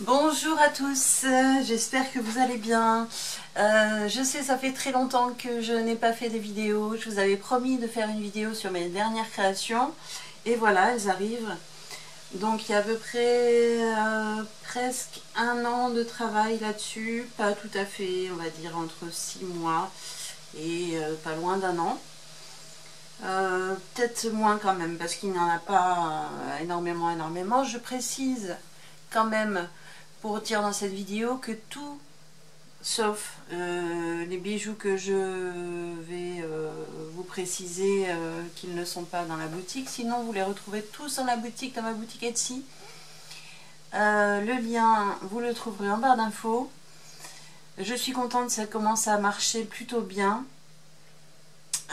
Bonjour à tous, j'espère que vous allez bien. Je sais, ça fait très longtemps que je n'ai pas fait des vidéos. Je vous avais promis de faire une vidéo sur mes dernières créations. Et voilà, elles arrivent. Donc il y a à peu près presque un an de travail là-dessus. Pas tout à fait, on va dire entre 6 mois et pas loin d'un an. Peut-être moins quand même, parce qu'il n'y en a pas énormément. Je précise quand même, pour dire dans cette vidéo, que tout, sauf les bijoux que je vais vous préciser qu'ils ne sont pas dans la boutique, sinon vous les retrouvez tous dans la boutique, dans ma boutique Etsy. Le lien, vous le trouverez en barre d'infos. Je suis contente, ça commence à marcher plutôt bien.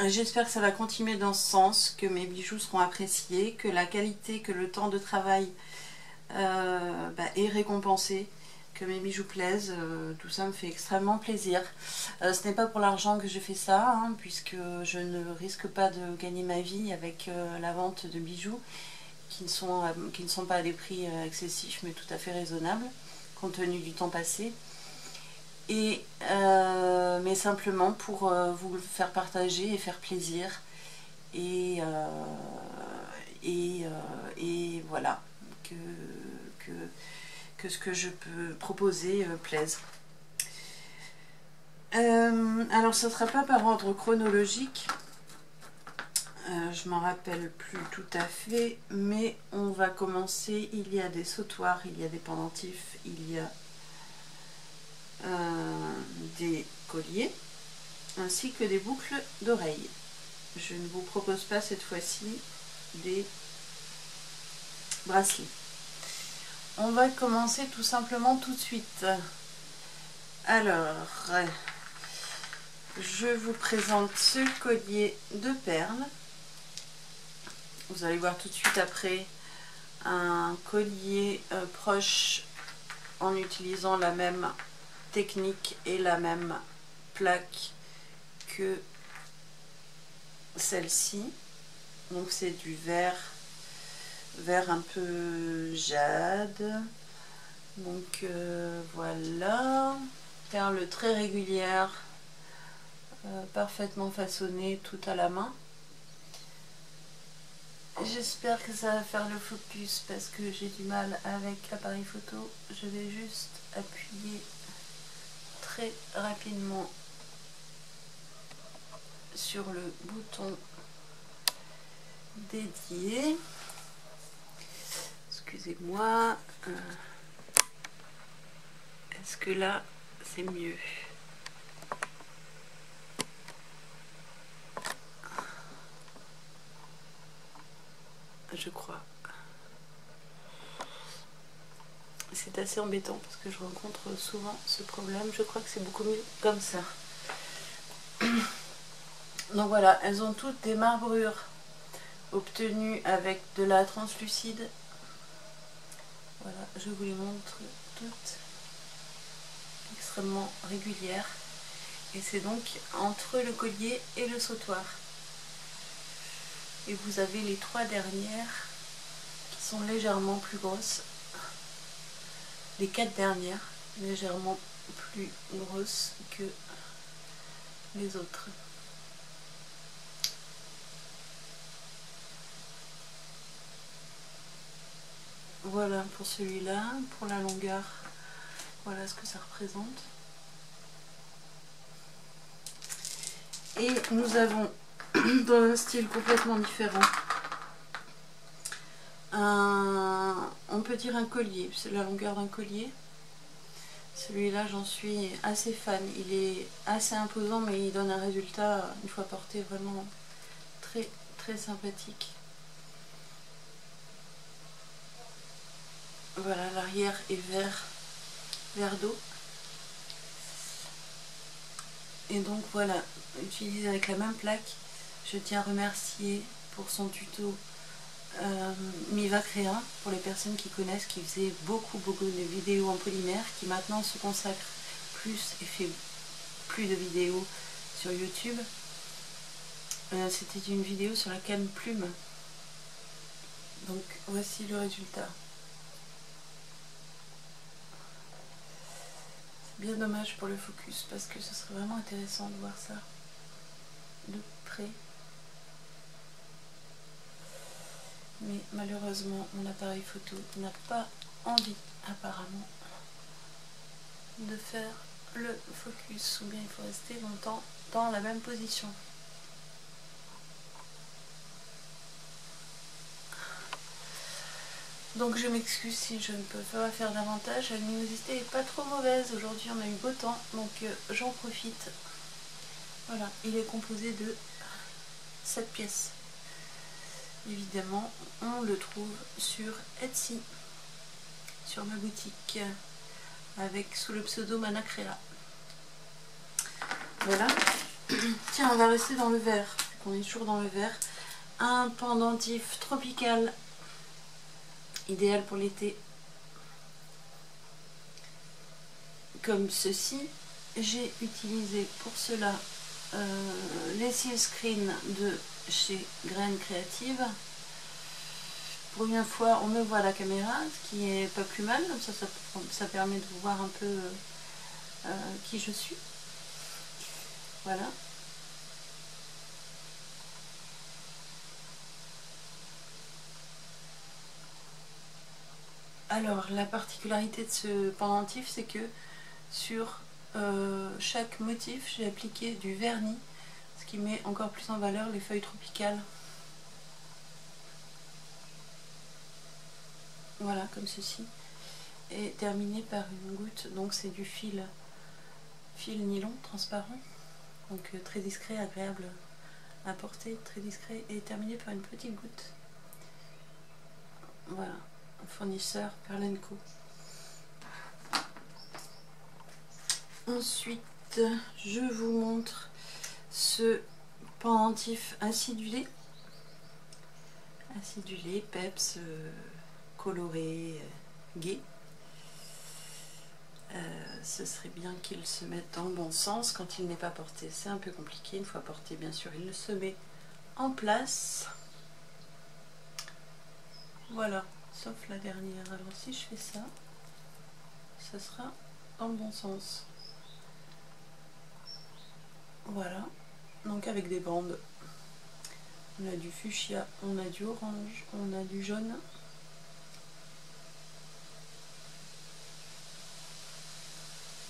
J'espère que ça va continuer dans ce sens, que mes bijoux seront appréciés, que la qualité, que le temps de travail est récompensé, que mes bijoux plaisent. Tout ça me fait extrêmement plaisir. Ce n'est pas pour l'argent que je fais ça, hein, puisque je ne risque pas de gagner ma vie avec la vente de bijoux qui ne sont pas à des prix excessifs, mais tout à fait raisonnables, compte tenu du temps passé. Mais simplement pour vous le faire partager et faire plaisir, et voilà, que ce que je peux proposer plaise. Alors ce ne sera pas par ordre chronologique, je m'en rappelle plus tout à fait, mais on va commencer. Il y a des sautoirs, il y a des pendentifs, il y a des colliers ainsi que des boucles d'oreilles. Je ne vous propose pas cette fois-ci des bracelets. On va commencer tout simplement tout de suite. Alors, je vous présente ce collier de perles. Vous allez voir tout de suite après un collier proche en utilisant la même technique et la même plaque que celle-ci. Donc c'est du vert un peu jade. Donc voilà, perles très régulières, parfaitement façonnées, tout à la main. J'espère que ça va faire le focus parce que j'ai du mal avec l'appareil photo. Je vais juste appuyer très rapidement sur le bouton dédié. Excusez-moi. Est-ce que là c'est mieux? Je crois. C'est assez embêtant parce que je rencontre souvent ce problème. Je crois que c'est beaucoup mieux comme ça. Donc voilà, elles ont toutes des marbrures obtenues avec de la translucide. Voilà, je vous les montre toutes, extrêmement régulières. Et c'est donc entre le collier et le sautoir. Et vous avez les trois dernières qui sont légèrement plus grosses. Les quatre dernières légèrement plus grosses que les autres. Voilà pour celui-là. Pour la longueur, voilà ce que ça représente. Et nous avons, dans un style complètement différent, on peut dire un collier, c'est la longueur d'un collier. Celui-là, j'en suis assez fan. Il est assez imposant, mais il donne un résultat, une fois porté, vraiment très très sympathique. Voilà, l'arrière est vert d'eau. Et donc voilà, utilisé avec la même plaque. Je tiens à remercier pour son tuto Miva Créa, pour les personnes qui connaissent, qui faisait beaucoup de vidéos en polymère, qui maintenant se consacre plus et fait plus de vidéos sur YouTube. C'était une vidéo sur la canne plume. Donc voici le résultat. bien dommage pour le focus parce que ce serait vraiment intéressant de voir ça de près. Mais malheureusement, mon appareil photo n'a pas envie apparemment de faire le focus, ou bien il faut rester longtemps dans la même position. Donc je m'excuse si je ne peux pas faire davantage. La luminosité n'est pas trop mauvaise. Aujourd'hui on a eu beau temps, donc j'en profite. Voilà, il est composé de 7 pièces. Évidemment, on le trouve sur Etsy, sur ma boutique, avec sous le pseudo Manacrea. Voilà. Tiens, on va rester dans le vert, on est toujours dans le vert. Un pendentif tropical, idéal pour l'été, comme ceci. J'ai utilisé pour cela les Silkscreen de chez Graines Créatives. Pour une fois, on me voit à la caméra, ce qui est pas plus mal, ça permet de voir un peu qui je suis. Voilà. Alors, la particularité de ce pendentif, c'est que sur chaque motif, j'ai appliqué du vernis, ce qui met encore plus en valeur les feuilles tropicales. Voilà, comme ceci. Et terminé par une goutte, donc c'est du fil nylon transparent, donc très discret, agréable à porter, très discret, et terminé par une petite goutte. Voilà, fournisseur Perle & Co. Ensuite, je vous montre ce pendentif acidulé, peps, coloré, gai. Ce serait bien qu'il se mette dans le bon sens quand il n'est pas porté. C'est un peu compliqué. Une fois porté, bien sûr, il se met en place. Voilà, sauf la dernière. Alors si je fais ça, ça sera dans le bon sens. Voilà, donc avec des bandes. On a du fuchsia, on a du orange, on a du jaune.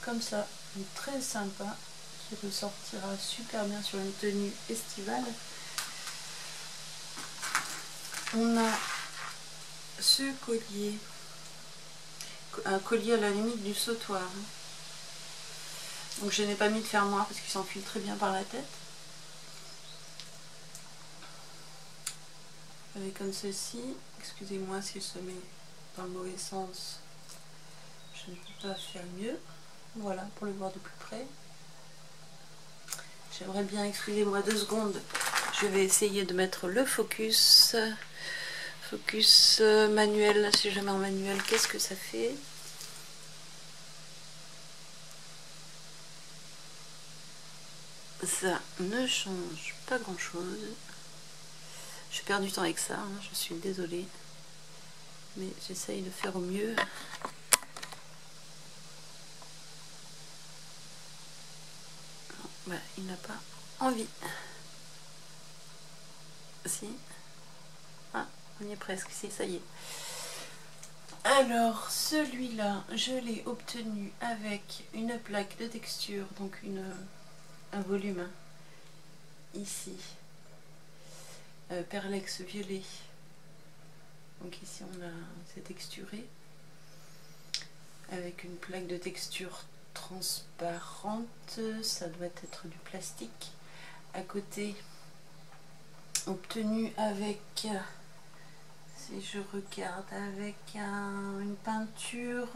Comme ça, très sympa, qui ressortira super bien sur une tenue estivale. On a ce collier, un collier à la limite du sautoir. Donc je n'ai pas mis de fermoir parce qu'il s'enfile très bien par la tête. Avec comme ceci, excusez-moi s'il se met dans le mauvais sens, je ne peux pas faire mieux. Voilà, pour le voir de plus près. J'aimerais bien, excusez-moi 2 secondes, je vais essayer de mettre le focus. Focus manuel, si je mets en manuel, qu'est-ce que ça fait? Ça ne change pas grand chose. Je perds du temps avec ça, hein, je suis désolée. Mais j'essaye de faire au mieux. Bah, il n'a pas envie. Si. Ah, on y est presque, si, ça y est. Alors, celui-là, je l'ai obtenu avec une plaque de texture, donc un volume, hein, ici. Perlex violet. Donc ici, c'est texturé. Avec une plaque de texture transparente, ça doit être du plastique. À côté, obtenu avec, si je regarde, avec une peinture,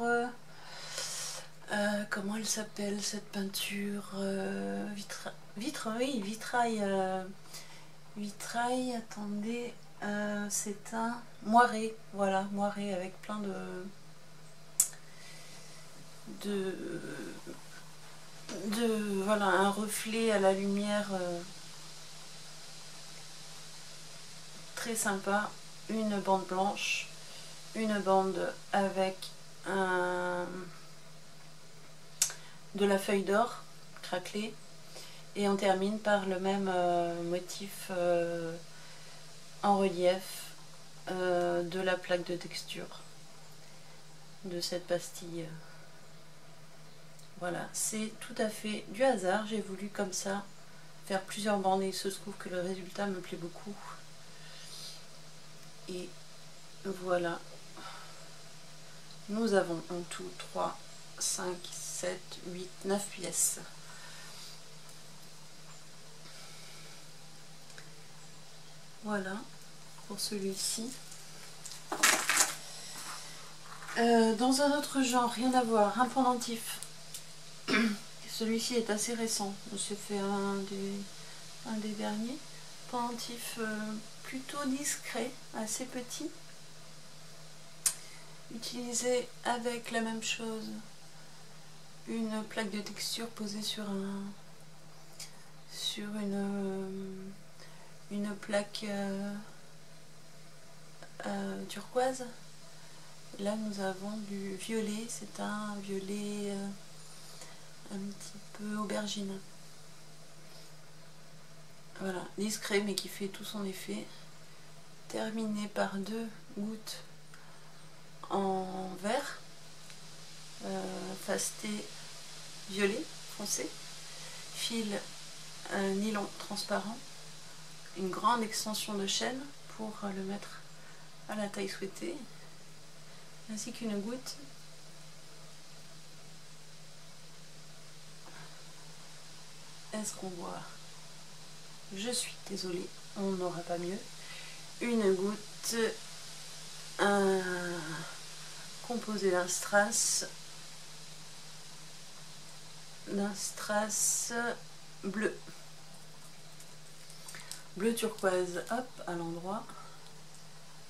comment elle s'appelle cette peinture, vitrail, attendez, c'est un moiré, voilà, moiré avec plein voilà, un reflet à la lumière très sympa, une bande blanche, une bande avec de la feuille d'or craquelée. Et on termine par le même motif en relief de la plaque de texture de cette pastille. Voilà, c'est tout à fait du hasard. J'ai voulu comme ça faire plusieurs bandes et il se trouve que le résultat me plaît beaucoup. Et voilà. Nous avons en tout 3, 5, 7, 8, 9 pièces. Voilà pour celui-ci. Dans un autre genre, rien à voir, un pendentif. Celui-ci est assez récent. J'ai fait un des derniers. Pendentif plutôt discret, assez petit. Utilisé avec la même chose. Une plaque de texture posée sur une plaque turquoise. Là nous avons du violet, c'est un violet un petit peu aubergine. Voilà, discret mais qui fait tout son effet. Terminé par 2 gouttes en vert, fasté violet foncé, fil nylon transparent, une grande extension de chaîne pour le mettre à la taille souhaitée, ainsi qu'une goutte est-ce qu'on voit? Je suis désolée, on n'aura pas mieux. Une goutte composée d'un strass bleu turquoise, hop, à l'endroit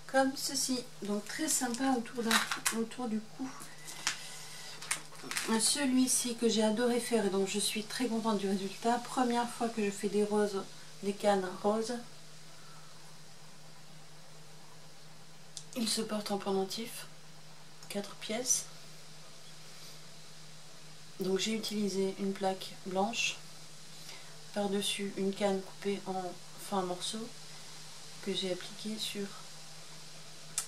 comme ceci. Donc très sympa autour du cou. Celui-ci que j'ai adoré faire et donc je suis très contente du résultat. Première fois que je fais des roses, des cannes roses. Il se porte en pendentif, 4 pièces. Donc j'ai utilisé une plaque blanche, par-dessus une canne coupée en fins morceaux que j'ai appliqué sur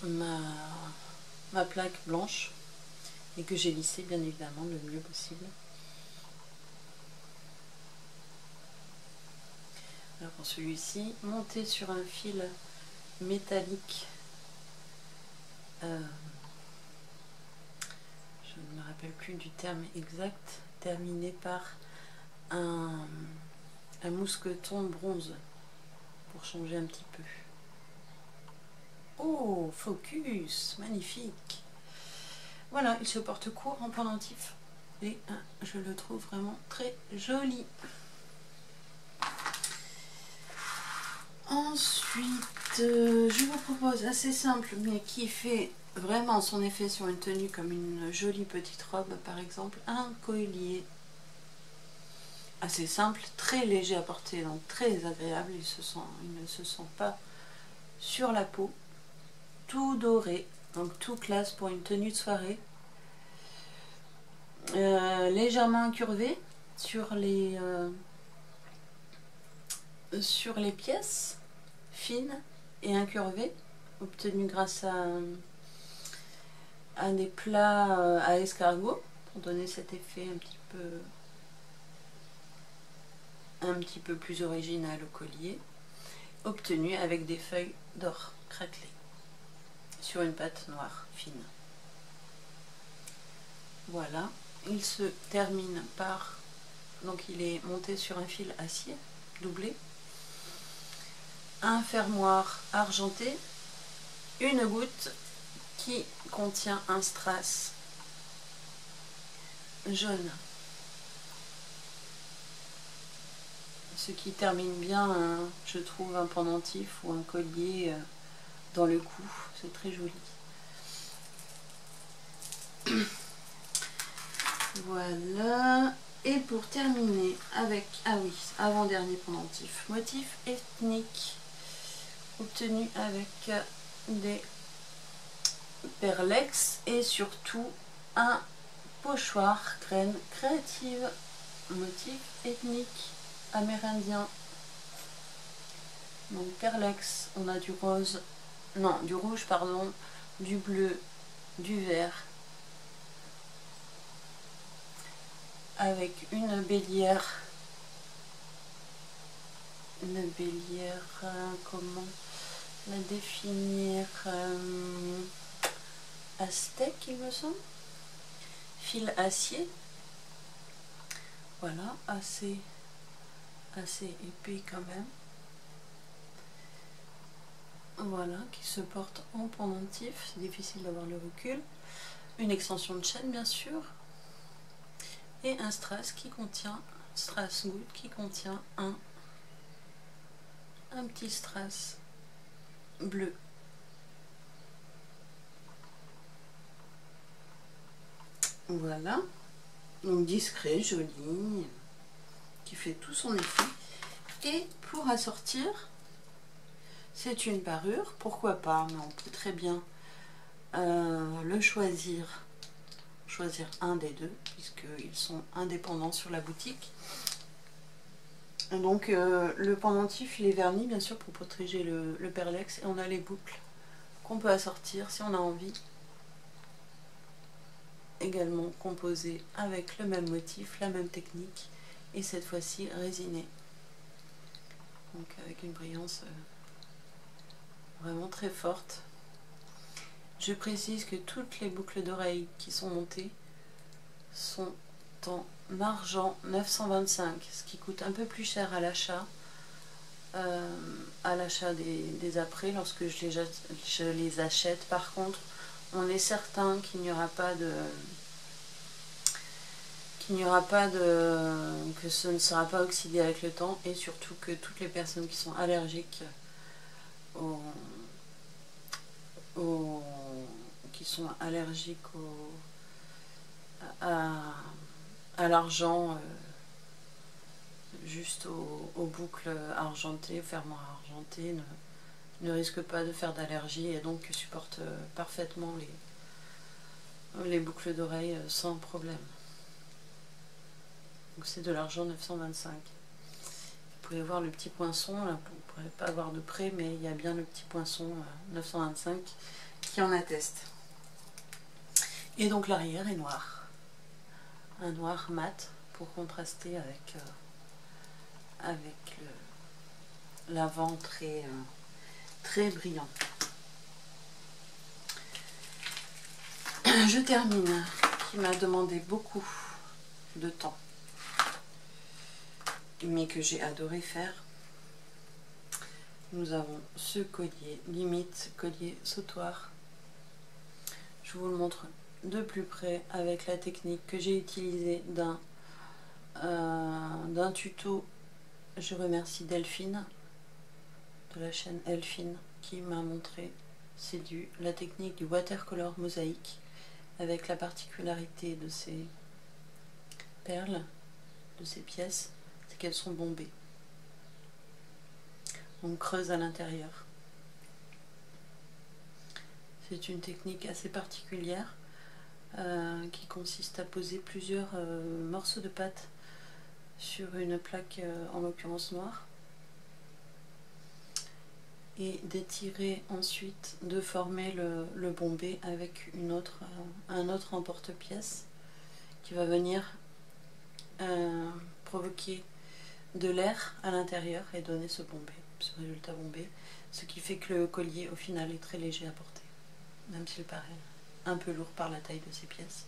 ma plaque blanche et que j'ai lissé bien évidemment le mieux possible. Alors pour celui-ci, monté sur un fil métallique, je ne me rappelle plus du terme exact, terminé par un mousqueton bronze pour changer un petit peu. Oh, focus, magnifique. Voilà, il se porte court en pendentif et je le trouve vraiment très joli. Ensuite, je vous propose assez simple mais qui fait vraiment son effet sur une tenue comme une jolie petite robe par exemple, un collier assez simple, très léger à porter, donc très agréable, il ne se sent pas sur la peau, tout doré, donc tout classe pour une tenue de soirée, légèrement incurvé sur les pièces fines et incurvées, obtenues grâce à des plats à escargot pour donner cet effet un petit peu plus original au collier, obtenu avec des feuilles d'or craquelées sur une pâte noire fine. Voilà, il se termine par, donc il est monté sur un fil acier doublé, un fermoir argenté, une goutte qui contient un strass jaune, ce qui termine bien, je trouve, un pendentif ou un collier dans le cou, c'est très joli. Voilà, et pour terminer avec, ah oui, avant-dernier pendentif, motif ethnique, obtenu avec des perlex et surtout un pochoir, graine créative, motif ethnique amérindien. Donc perlex, on a du rose, non, du rouge, pardon, du bleu, du vert, avec une bélière, comment la définir, aztèque il me semble, fil acier, voilà, assez épais quand même, voilà, qui se porte en pendentif, c'est difficile d'avoir le recul, une extension de chaîne bien sûr, et un strass qui contient, strass goutte qui contient un petit strass bleu. Voilà, donc discret, joli, qui fait tout son effet. Et pour assortir, c'est une parure, pourquoi pas, mais on peut très bien le choisir un des deux, puisqu'ils sont indépendants sur la boutique. Donc le pendentif il est verni bien sûr pour protéger le perlex, et on a les boucles qu'on peut assortir si on a envie, également composées avec le même motif, la même technique, et cette fois-ci résinée, donc avec une brillance vraiment très forte. Je précise que toutes les boucles d'oreilles qui sont montées sont en argent 925, ce qui coûte un peu plus cher à l'achat des apprêts lorsque je les achète. Par contre, on est certain qu'il n'y aura pas que ce ne sera pas oxydé avec le temps, et surtout que toutes les personnes qui sont allergiques à l'argent, juste aux boucles argentées, fermoirs argentés, ne risquent pas de faire d'allergie, et donc supportent parfaitement les boucles d'oreilles sans problème. Donc c'est de l'argent 925. Vous pouvez voir le petit poinçon, là, vous ne pourrez pas voir de près, mais il y a bien le petit poinçon 925 qui en atteste. Et donc l'arrière est noir. Un noir mat pour contraster avec l'avant très brillant. Je termine, qui m'a demandé beaucoup de temps, mais que j'ai adoré faire. Nous avons ce collier, limite collier sautoir. Je vous le montre de plus près avec la technique que j'ai utilisée d'un tuto. Je remercie Delphine de la chaîne Elphine qui m'a montré. C'est la technique du watercolor mosaïque, avec la particularité de ces perles, de ces pièces, c'est qu'elles sont bombées. On creuse à l'intérieur. C'est une technique assez particulière qui consiste à poser plusieurs morceaux de pâte sur une plaque en l'occurrence noire, et d'étirer ensuite, de former le bombé avec un autre emporte-pièce qui va venir provoquer de l'air à l'intérieur et donner ce résultat bombé, ce qui fait que le collier au final est très léger à porter, même s'il paraît un peu lourd par la taille de ces pièces.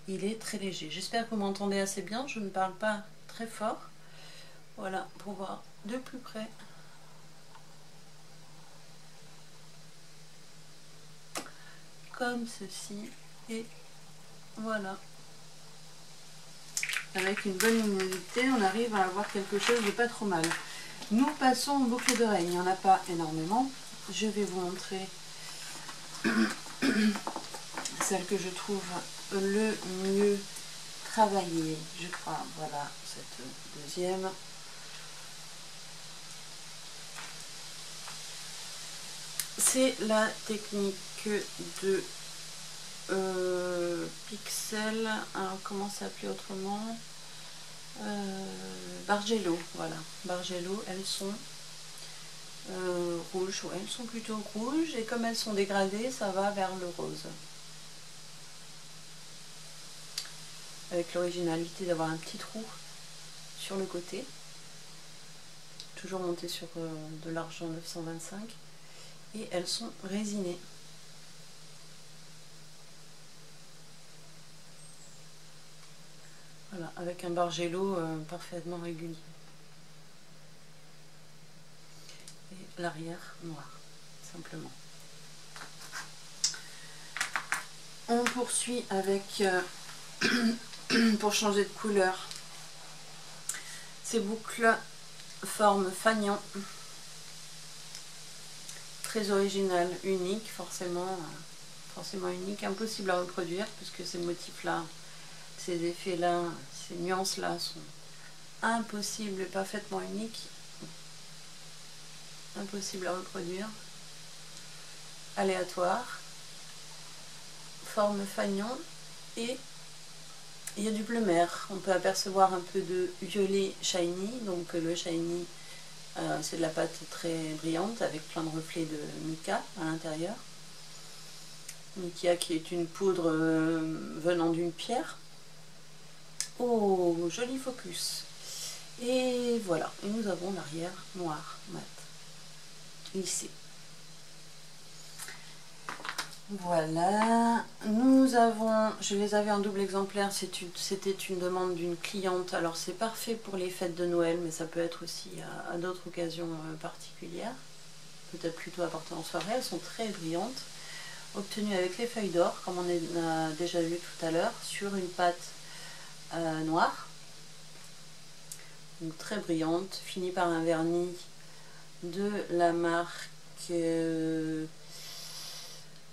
Il est très léger. J'espère que vous m'entendez assez bien, je ne parle pas très fort. Voilà, pour voir de plus près. Comme ceci, et voilà. Avec une bonne luminosité, on arrive à avoir quelque chose de pas trop mal. Nous passons aux boucles d'oreilles. Il n'y en a pas énormément. Je vais vous montrer celle que je trouve le mieux travaillée, je crois. Voilà, cette deuxième. C'est la technique de Pixel, alors comment ça s'appelait autrement, Bargello, voilà, Bargello, elles sont rouges, ouais, elles sont plutôt rouges, et comme elles sont dégradées, ça va vers le rose. Avec l'originalité d'avoir un petit trou sur le côté, toujours monté sur de l'argent 925, et elles sont résinées. Voilà, avec un Bargello parfaitement régulier. Et l'arrière noir, simplement. On poursuit avec, pour changer de couleur, ces boucles forme fanion. Très original, unique, forcément unique, impossible à reproduire, puisque ces motifs-là, ces effets-là, ces nuances-là sont impossibles et parfaitement uniques. Impossible à reproduire. Aléatoire. Forme fanion. Et il y a du bleu mer. On peut apercevoir un peu de violet shiny. Donc le shiny, c'est de la pâte très brillante avec plein de reflets de mica à l'intérieur. Mica qui est une poudre venant d'une pierre. Oh, joli focus. Et voilà, et nous avons l'arrière noir mat, lissé. Voilà, nous avons, je les avais en double exemplaire, c'était une demande d'une cliente. Alors c'est parfait pour les fêtes de Noël, mais ça peut être aussi à d'autres occasions particulières, peut-être plutôt à porter en soirée. Elles sont très brillantes, obtenues avec les feuilles d'or, comme on a déjà vu tout à l'heure, sur une pâte noire. Donc très brillante, finie par un vernis de la marque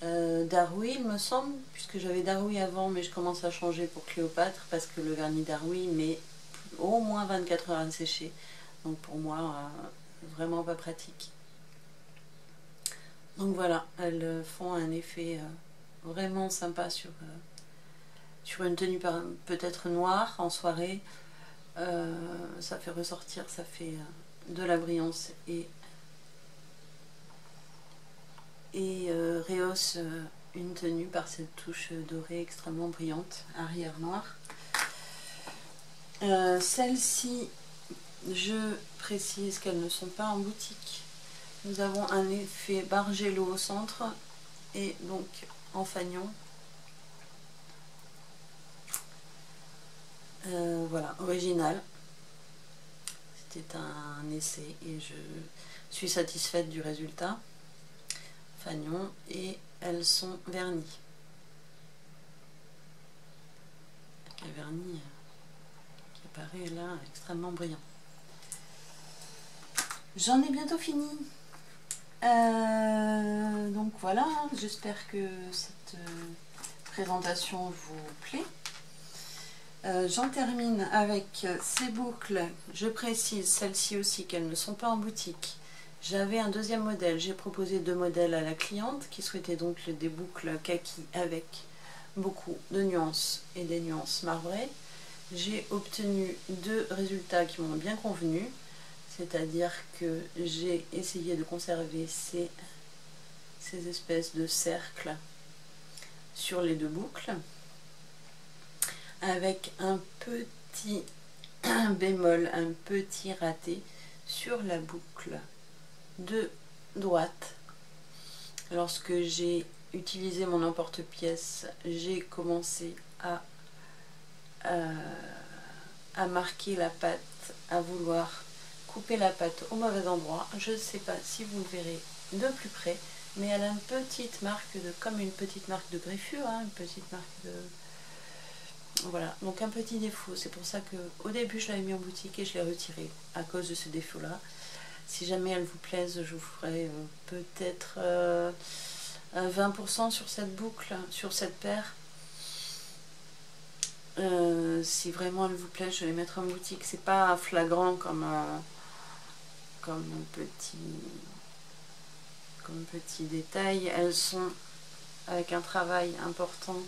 Darui, il me semble, puisque j'avais Darui avant, mais je commence à changer pour Cléopâtre parce que le vernis Darui met au moins 24 heures à sécher. Donc pour moi, vraiment pas pratique. Donc voilà, elles font un effet vraiment sympa sur une tenue peut-être noire en soirée. Ça fait ressortir, ça fait de la brillance et rehausse une tenue par cette touche dorée extrêmement brillante, arrière noir. Celles-ci, je précise qu'elles ne sont pas en boutique. Nous avons un effet Bargello au centre et donc en fanion. Voilà, original. C'était un essai et je suis satisfaite du résultat. Fanion, et elles sont vernies. Un vernis qui apparaît là extrêmement brillant. J'en ai bientôt fini. Donc voilà, j'espère que cette présentation vous plaît. J'en termine avec ces boucles. Je précise celles-ci aussi qu'elles ne sont pas en boutique. J'avais un deuxième modèle, j'ai proposé 2 modèles à la cliente qui souhaitait donc des boucles kaki avec beaucoup de nuances et des nuances marbrées. J'ai obtenu 2 résultats qui m'ont bien convenu, c'est-à-dire que j'ai essayé de conserver ces espèces de cercles sur les 2 boucles, avec un petit bémol, un petit raté sur la boucle de droite. Lorsque j'ai utilisé mon emporte-pièce, j'ai commencé à marquer la pâte, à vouloir couper la pâte au mauvais endroit. Je ne sais pas si vous le verrez de plus près, mais elle a une petite marque comme une petite marque de griffure, hein, une petite marque de... Voilà, donc un petit défaut. C'est pour ça que au début je l'avais mis en boutique et je l'ai retiré à cause de ce défaut là. Si jamais elles vous plaisent, je vous ferai peut-être 20% sur cette boucle, sur cette paire. Si vraiment elles vous plaisent, je vais les mettre en boutique. C'est pas flagrant comme petit détail. Elles sont avec un travail important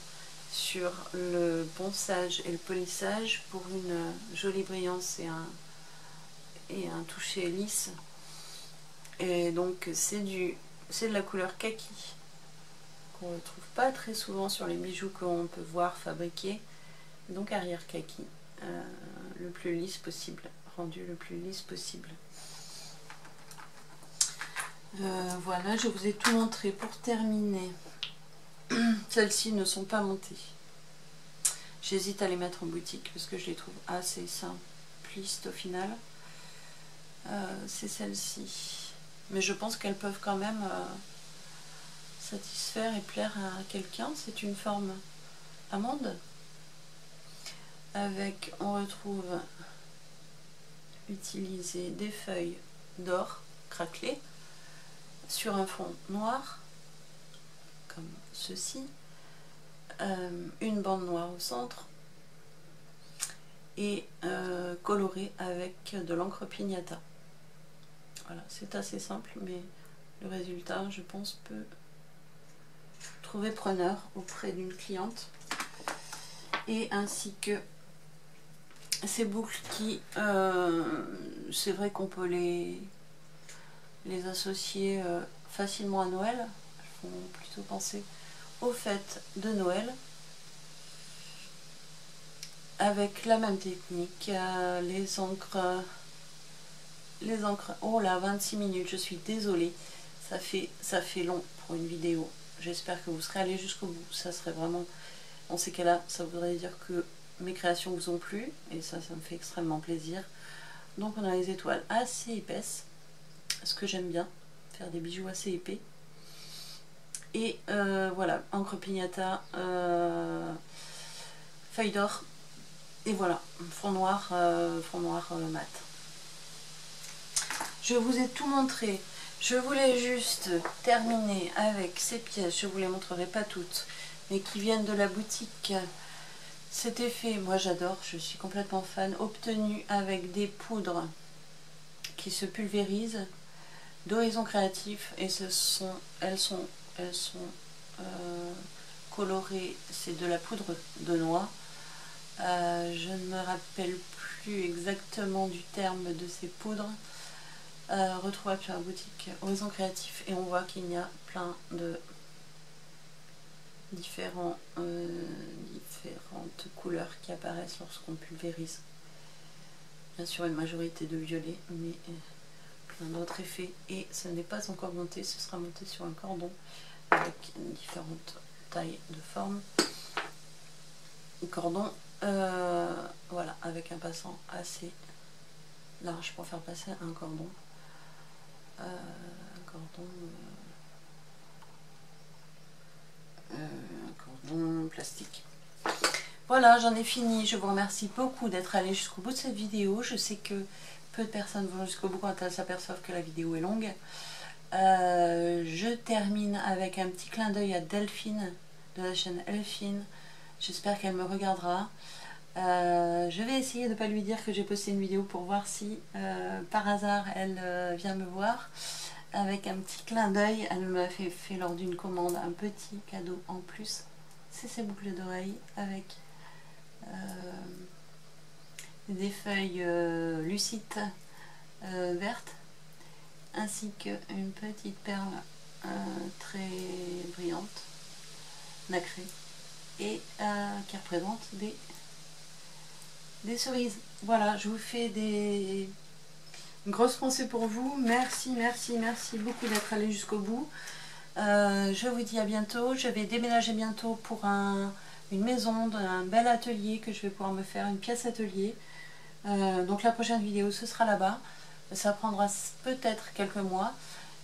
sur le ponçage et le polissage pour une jolie brillance et un toucher lisse. Et donc c'est de la couleur kaki qu'on ne retrouve pas très souvent sur les bijoux qu'on peut voir fabriqués. Donc arrière kaki, le plus lisse possible, rendu le plus lisse possible. Voilà, je vous ai tout montré. Pour terminer, celles-ci ne sont pas montées. J'hésite à les mettre en boutique parce que je les trouve assez simplistes au final. C'est celles-ci. Mais je pense qu'elles peuvent quand même satisfaire et plaire à quelqu'un. C'est une forme amande. Avec, on retrouve utilisé des feuilles d'or craquelées sur un fond noir, comme ceci, une bande noire au centre et colorée avec de l'encre pignata. Voilà, c'est assez simple, mais le résultat, je pense, peut trouver preneur auprès d'une cliente. Et ainsi que ces boucles qui, c'est vrai qu'on peut les associer facilement à Noël. Elles font plutôt penser aux fêtes de Noël. Avec la même technique, les encres, oh là, 26 minutes, je suis désolée, ça fait long pour une vidéo. J'espère que vous serez allés jusqu'au bout. Ça serait vraiment, dans ces cas-là, ça voudrait dire que mes créations vous ont plu, et ça me fait extrêmement plaisir. Donc on a les étoiles assez épaisses, ce que j'aime bien, faire des bijoux assez épais. Et voilà, encre pignata, feuille d'or, et voilà, fond noir mat. Je vous ai tout montré. Je voulais juste terminer avec ces pièces, je ne vous les montrerai pas toutes, mais qui viennent de la boutique. Cet effet, moi j'adore, je suis complètement fan, obtenu avec des poudres qui se pulvérisent d'Horizon Créatif, et elles sont colorées, c'est de la poudre de noix. Je ne me rappelle plus exactement du terme de ces poudres. Retrouvable sur la boutique Horizon Créatif, et on voit qu'il y a plein de différentes couleurs qui apparaissent lorsqu'on pulvérise. Bien sûr une majorité de violet, mais plein d'autres effets, et ce n'est pas encore monté, ce sera monté sur un cordon avec différentes tailles de formes. Cordon, voilà, avec un passant assez large pour faire passer un cordon. Un cordon plastique. Voilà, j'en ai fini. Je vous remercie beaucoup d'être allé jusqu'au bout de cette vidéo. Je sais que peu de personnes vont jusqu'au bout quand elles s'aperçoivent que la vidéo est longue. Je termine avec un petit clin d'œil à Delphine de la chaîne Elphine. J'espère qu'elle me regardera. Je vais essayer de ne pas lui dire que j'ai posté une vidéo pour voir si par hasard elle vient me voir. Avec un petit clin d'œil, elle m'a fait lors d'une commande un petit cadeau en plus. C'est ces boucles d'oreilles avec des feuilles lucites vertes, ainsi qu'une petite perle très brillante, nacrée, et qui représente des cerises. Voilà, je vous fais des grosses pensées pour vous. Merci, merci, merci beaucoup d'être allé jusqu'au bout. Je vous dis à bientôt. Je vais déménager bientôt pour une maison, un bel atelier que je vais pouvoir me faire, une pièce atelier. Donc la prochaine vidéo, ce sera là-bas. Ça prendra peut-être quelques mois.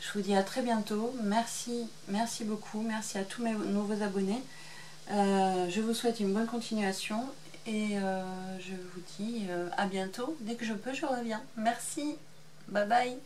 Je vous dis à très bientôt. Merci, merci beaucoup. Merci à tous mes nouveaux abonnés. Je vous souhaite une bonne continuation. Et je vous dis à bientôt. Dès que je peux, je reviens. Merci. Bye bye.